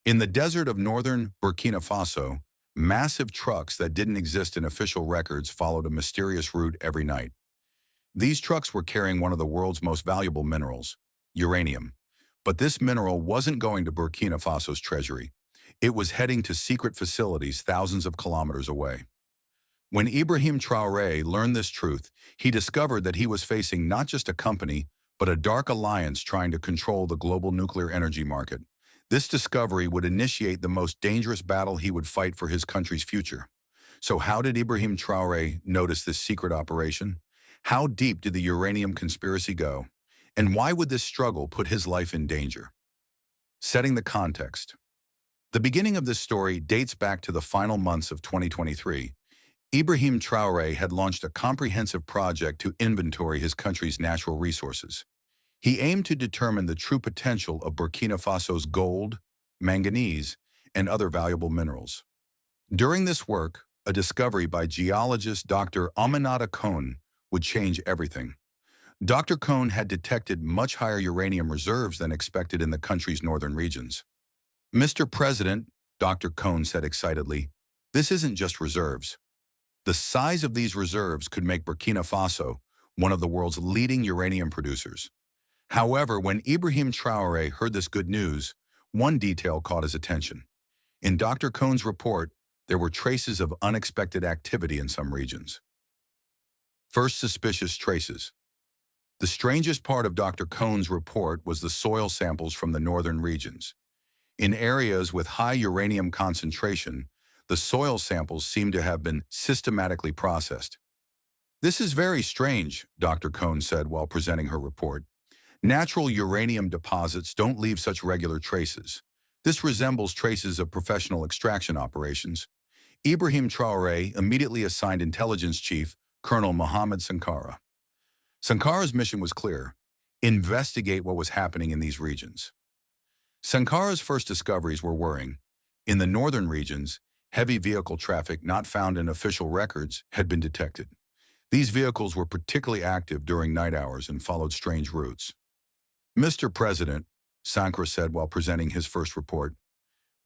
In the desert of northern Burkina Faso, massive trucks that didn't exist in official records followed a mysterious route every night. These trucks were carrying one of the world's most valuable minerals, uranium. But this mineral wasn't going to Burkina Faso's treasury. It was heading to secret facilities thousands of kilometers away. When Ibrahim Traoré learned this truth, he discovered that he was facing not just a company, but a dark alliance trying to control the global nuclear energy market. This discovery would initiate the most dangerous battle he would fight for his country's future. So how did Ibrahim Traoré notice this secret operation? How deep did the uranium conspiracy go? And why would this struggle put his life in danger? Setting the context. The beginning of this story dates back to the final months of 2023. Ibrahim Traoré had launched a comprehensive project to inventory his country's natural resources. He aimed to determine the true potential of Burkina Faso's gold, manganese, and other valuable minerals. During this work, a discovery by geologist Dr. Aminata Kone would change everything. Dr. Kone had detected much higher uranium reserves than expected in the country's northern regions. "Mr. President," Dr. Kone said excitedly, "this isn't just reserves. The size of these reserves could make Burkina Faso one of the world's leading uranium producers." However, when Ibrahim Traoré heard this good news, one detail caught his attention. In Dr. Kone's report, there were traces of unexpected activity in some regions. First, suspicious traces. The strangest part of Dr. Kone's report was the soil samples from the northern regions. In areas with high uranium concentration, the soil samples seemed to have been systematically processed. "This is very strange," Dr. Kone said while presenting her report. "Natural uranium deposits don't leave such regular traces. This resembles traces of professional extraction operations." Ibrahim Traoré immediately assigned intelligence chief Colonel Mohammed Sankara. Sankara's mission was clear: investigate what was happening in these regions. Sankara's first discoveries were worrying. In the northern regions, heavy vehicle traffic not found in official records had been detected. These vehicles were particularly active during night hours and followed strange routes. "Mr. President," Sankara said while presenting his first report,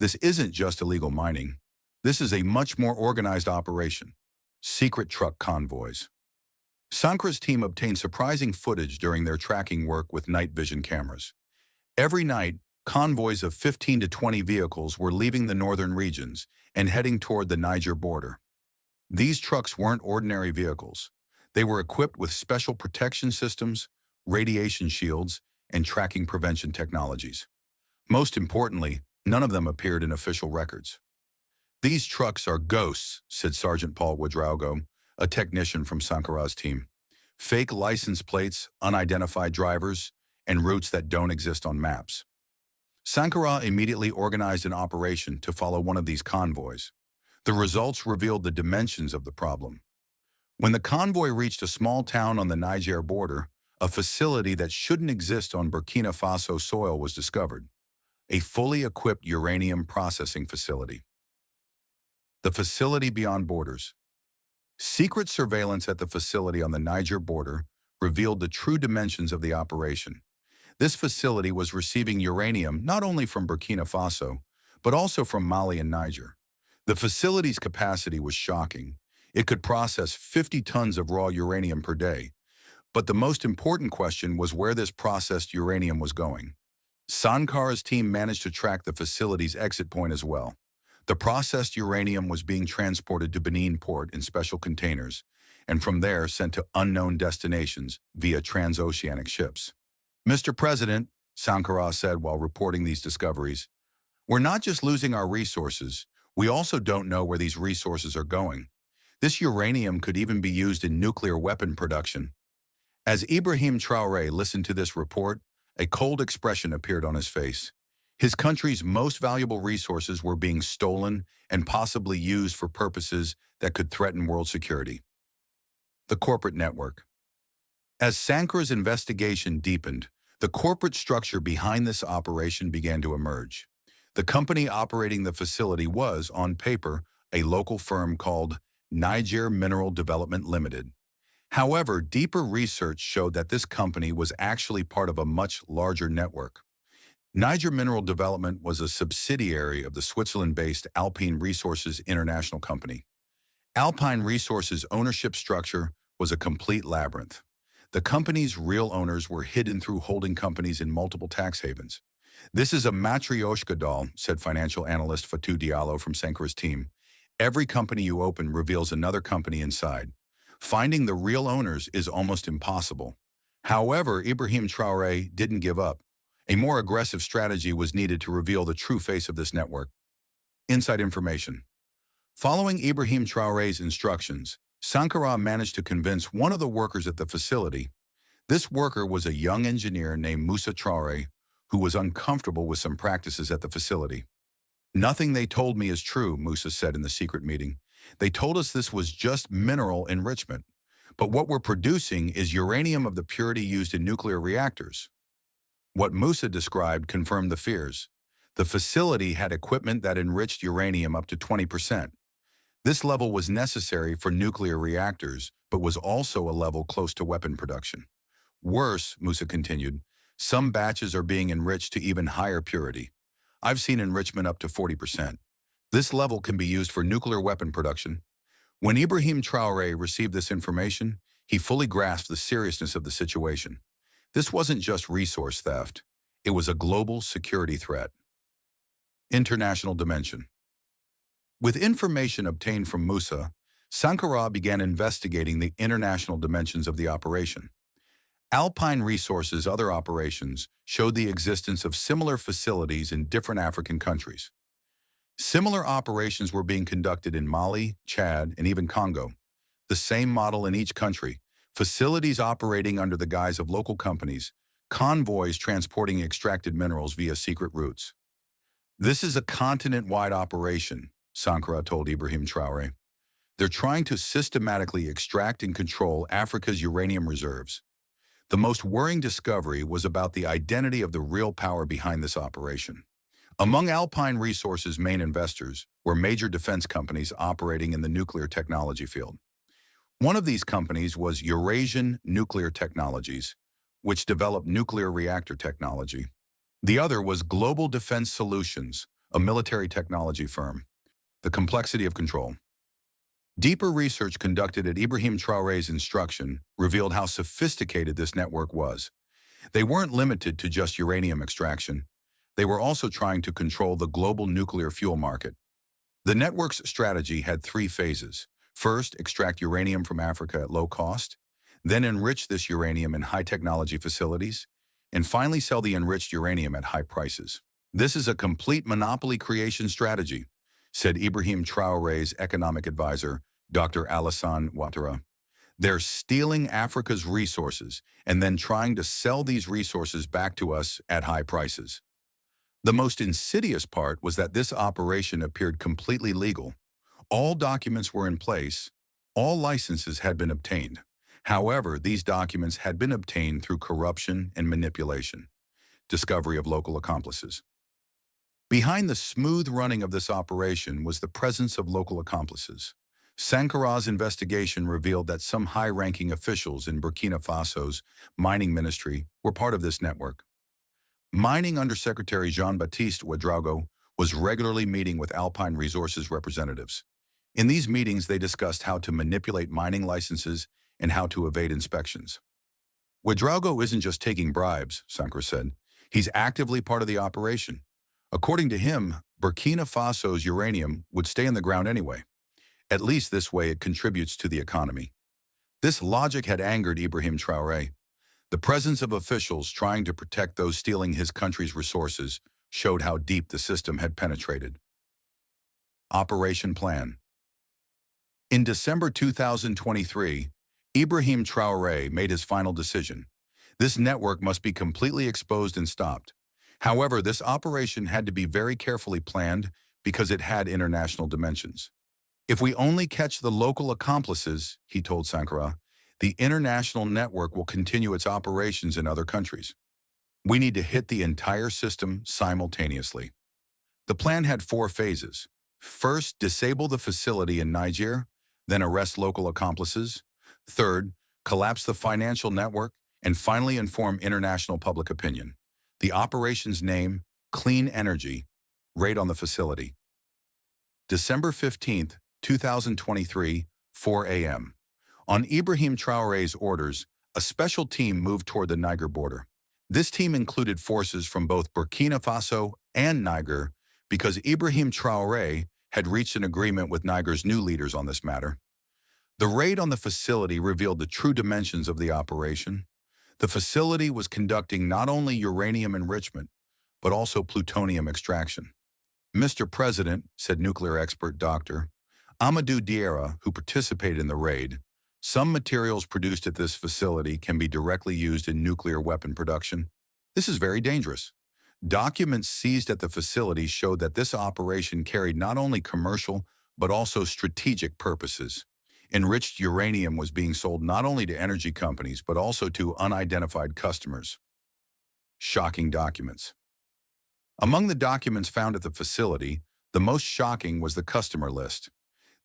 "this isn't just illegal mining. This is a much more organized operation. Secret truck convoys." Sankara's team obtained surprising footage during their tracking work with night vision cameras. Every night, convoys of 15 to 20 vehicles were leaving the northern regions and heading toward the Niger border. These trucks weren't ordinary vehicles. They were equipped with special protection systems, radiation shields, and tracking prevention technologies. Most importantly, none of them appeared in official records. "These trucks are ghosts," said Sergeant Paul Ouedraogo, a technician from Sankara's team. "Fake license plates, unidentified drivers, and routes that don't exist on maps." Sankara immediately organized an operation to follow one of these convoys. The results revealed the dimensions of the problem. When the convoy reached a small town on the Niger border, a facility that shouldn't exist on Burkina Faso soil was discovered: a fully equipped uranium processing facility. The facility beyond borders. Secret surveillance at the facility on the Niger border revealed the true dimensions of the operation. This facility was receiving uranium not only from Burkina Faso, but also from Mali and Niger. The facility's capacity was shocking. It could process 50 tons of raw uranium per day. But the most important question was where this processed uranium was going. Sankara's team managed to track the facility's exit point as well. The processed uranium was being transported to Benin port in special containers, and from there sent to unknown destinations via transoceanic ships. "Mr. President," Sankara said while reporting these discoveries, "we're not just losing our resources, we also don't know where these resources are going. This uranium could even be used in nuclear weapon production." As Ibrahim Traoré listened to this report, a cold expression appeared on his face. His country's most valuable resources were being stolen and possibly used for purposes that could threaten world security. The corporate network. As Sankara's investigation deepened, the corporate structure behind this operation began to emerge. The company operating the facility was, on paper, a local firm called Niger Mineral Development Limited. However, deeper research showed that this company was actually part of a much larger network. Niger Mineral Development was a subsidiary of the Switzerland-based Alpine Resources International Company. Alpine Resources' ownership structure was a complete labyrinth. The company's real owners were hidden through holding companies in multiple tax havens. "This is a matryoshka doll," said financial analyst Fatou Diallo from Sankara's team. "Every company you open reveals another company inside. Finding the real owners is almost impossible." However, Ibrahim Traoré didn't give up. A more aggressive strategy was needed to reveal the true face of this network. Inside information. Following Ibrahim Traoré's instructions, Sankara managed to convince one of the workers at the facility. This worker was a young engineer named Moussa Traoré, who was uncomfortable with some practices at the facility. "Nothing they told me is true," Moussa said in the secret meeting. "They told us this was just mineral enrichment. But what we're producing is uranium of the purity used in nuclear reactors." What Moussa described confirmed the fears. The facility had equipment that enriched uranium up to 20%. This level was necessary for nuclear reactors, but was also a level close to weapon production. "Worse," Moussa continued, "some batches are being enriched to even higher purity. I've seen enrichment up to 40%. This level can be used for nuclear weapon production." When Ibrahim Traoré received this information, he fully grasped the seriousness of the situation. This wasn't just resource theft. It was a global security threat. International dimension. With information obtained from Moussa, Sankara began investigating the international dimensions of the operation. Alpine Resources' other operations showed the existence of similar facilities in different African countries. Similar operations were being conducted in Mali, Chad, and even Congo. The same model in each country: facilities operating under the guise of local companies, convoys transporting extracted minerals via secret routes. "This is a continent-wide operation," Sankara told Ibrahim Traoré. "They're trying to systematically extract and control Africa's uranium reserves." The most worrying discovery was about the identity of the real power behind this operation. Among Alpine Resources' main investors were major defense companies operating in the nuclear technology field. One of these companies was Eurasian Nuclear Technologies, which developed nuclear reactor technology. The other was Global Defense Solutions, a military technology firm. The complexity of control. Deeper research conducted at Ibrahim Traoré's instruction revealed how sophisticated this network was. They weren't limited to just uranium extraction. They were also trying to control the global nuclear fuel market. The network's strategy had three phases. First, extract uranium from Africa at low cost, then enrich this uranium in high-technology facilities, and finally sell the enriched uranium at high prices. "This is a complete monopoly creation strategy," said Ibrahim Traoré's economic advisor, Dr. Alassane Ouattara. "They're stealing Africa's resources and then trying to sell these resources back to us at high prices." The most insidious part was that this operation appeared completely legal. All documents were in place. All licenses had been obtained. However, these documents had been obtained through corruption and manipulation. Discovery of local accomplices. Behind the smooth running of this operation was the presence of local accomplices. Sankara's investigation revealed that some high-ranking officials in Burkina Faso's mining ministry were part of this network. Mining Undersecretary Jean-Baptiste Ouedraogo was regularly meeting with Alpine Resources representatives. In these meetings, they discussed how to manipulate mining licenses and how to evade inspections. "Ouedraogo isn't just taking bribes," Sankara said. "He's actively part of the operation. According to him, Burkina Faso's uranium would stay in the ground anyway. At least this way it contributes to the economy." This logic had angered Ibrahim Traoré. The presence of officials trying to protect those stealing his country's resources showed how deep the system had penetrated. Operation Plan. In December 2023, Ibrahim Traoré made his final decision. This network must be completely exposed and stopped. However, this operation had to be very carefully planned because it had international dimensions. "If we only catch the local accomplices," he told Sankara, "the international network will continue its operations in other countries. We need to hit the entire system simultaneously." The plan had 4 phases. First, disable the facility in Niger, then arrest local accomplices. Third, collapse the financial network, and finally inform international public opinion. The operation's name, Clean Energy, raid on the facility. December 15th, 2023, 4 a.m. On Ibrahim Traoré's orders, a special team moved toward the Niger border. This team included forces from both Burkina Faso and Niger because Ibrahim Traoré had reached an agreement with Niger's new leaders on this matter. The raid on the facility revealed the true dimensions of the operation. The facility was conducting not only uranium enrichment, but also plutonium extraction. Mr. President, said nuclear expert Dr. Amadou Diarra, who participated in the raid, some materials produced at this facility can be directly used in nuclear weapon production. This is very dangerous. Documents seized at the facility showed that this operation carried not only commercial, but also strategic purposes. Enriched uranium was being sold not only to energy companies, but also to unidentified customers. Shocking documents. Among the documents found at the facility, the most shocking was the customer list.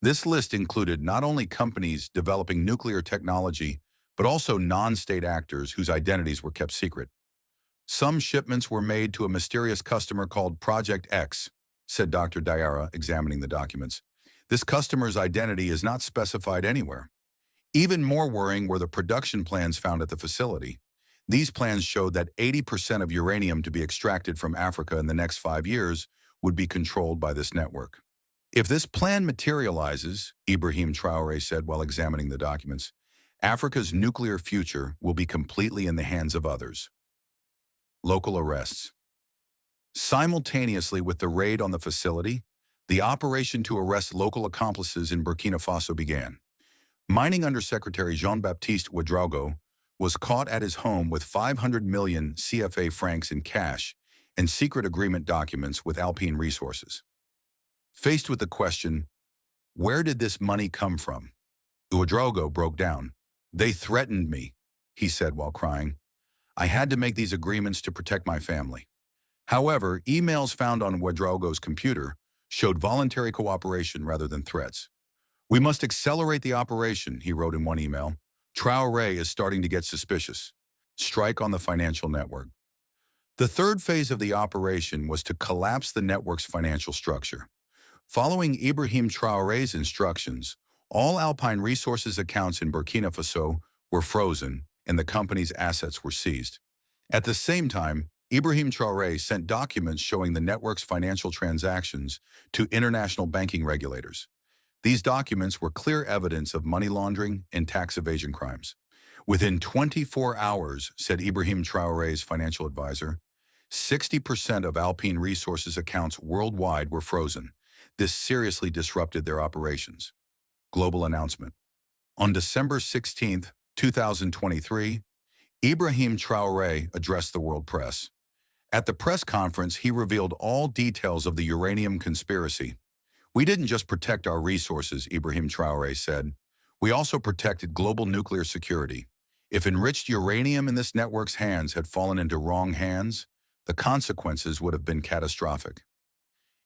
This list included not only companies developing nuclear technology, but also non-state actors whose identities were kept secret. Some shipments were made to a mysterious customer called Project X, said Dr. Diarra, examining the documents. This customer's identity is not specified anywhere. Even more worrying were the production plans found at the facility. These plans showed that 80% of uranium to be extracted from Africa in the next 5 years would be controlled by this network. If this plan materializes, Ibrahim Traoré said while examining the documents, Africa's nuclear future will be completely in the hands of others. Local arrests. Simultaneously with the raid on the facility, the operation to arrest local accomplices in Burkina Faso began. Mining Undersecretary Jean-Baptiste Ouedraogo was caught at his home with 500 million CFA francs in cash and secret agreement documents with Alpine Resources. Faced with the question, where did this money come from? Ouedraogo broke down. They threatened me, he said while crying. I had to make these agreements to protect my family. However, emails found on Ouedraogo's computer showed voluntary cooperation rather than threats. We must accelerate the operation, he wrote in one email. Traoré is starting to get suspicious. Strike on the financial network. The third phase of the operation was to collapse the network's financial structure. Following Ibrahim Traoré's instructions, all Alpine Resources accounts in Burkina Faso were frozen and the company's assets were seized. At the same time, Ibrahim Traoré sent documents showing the network's financial transactions to international banking regulators. These documents were clear evidence of money laundering and tax evasion crimes. Within 24 hours, said Ibrahim Traoré's financial advisor, 60% of Alpine Resources accounts worldwide were frozen. This seriously disrupted their operations. Global announcement. On December 16th, 2023, Ibrahim Traoré addressed the world press. At the press conference, he revealed all details of the uranium conspiracy. We didn't just protect our resources, Ibrahim Traoré said. We also protected global nuclear security. If enriched uranium in this network's hands had fallen into wrong hands, the consequences would have been catastrophic.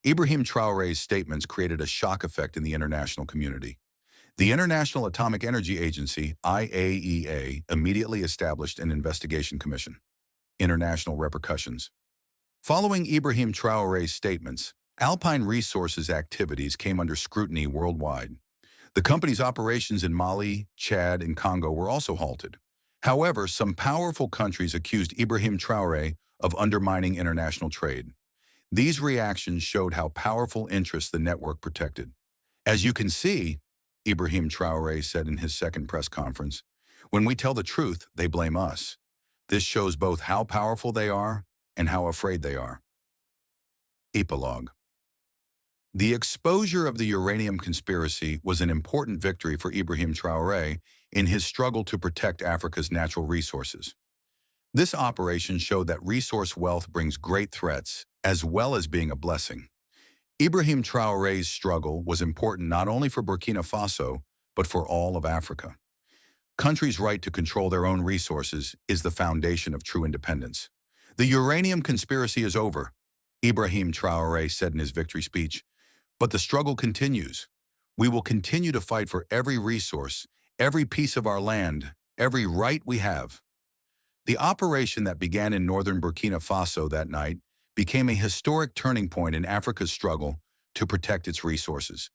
Ibrahim Traoré's statements created a shock effect in the international community. The International Atomic Energy Agency, IAEA, immediately established an investigation commission. International repercussions. Following Ibrahim Traoré's statements, Alpine Resources' activities came under scrutiny worldwide. The company's operations in Mali, Chad, and Congo were also halted. However, some powerful countries accused Ibrahim Traoré of undermining international trade. These reactions showed how powerful interests the network protected. As you can see, Ibrahim Traoré said in his second press conference, when we tell the truth, they blame us. This shows both how powerful they are and how afraid they are. Epilogue. The exposure of the uranium conspiracy was an important victory for Ibrahim Traoré in his struggle to protect Africa's natural resources. This operation showed that resource wealth brings great threats, as well as being a blessing. Ibrahim Traoré's struggle was important not only for Burkina Faso, but for all of Africa. Countries' right to control their own resources is the foundation of true independence. The uranium conspiracy is over, Ibrahim Traoré said in his victory speech, but the struggle continues. We will continue to fight for every resource, every piece of our land, every right we have. The operation that began in northern Burkina Faso that night became a historic turning point in Africa's struggle to protect its resources.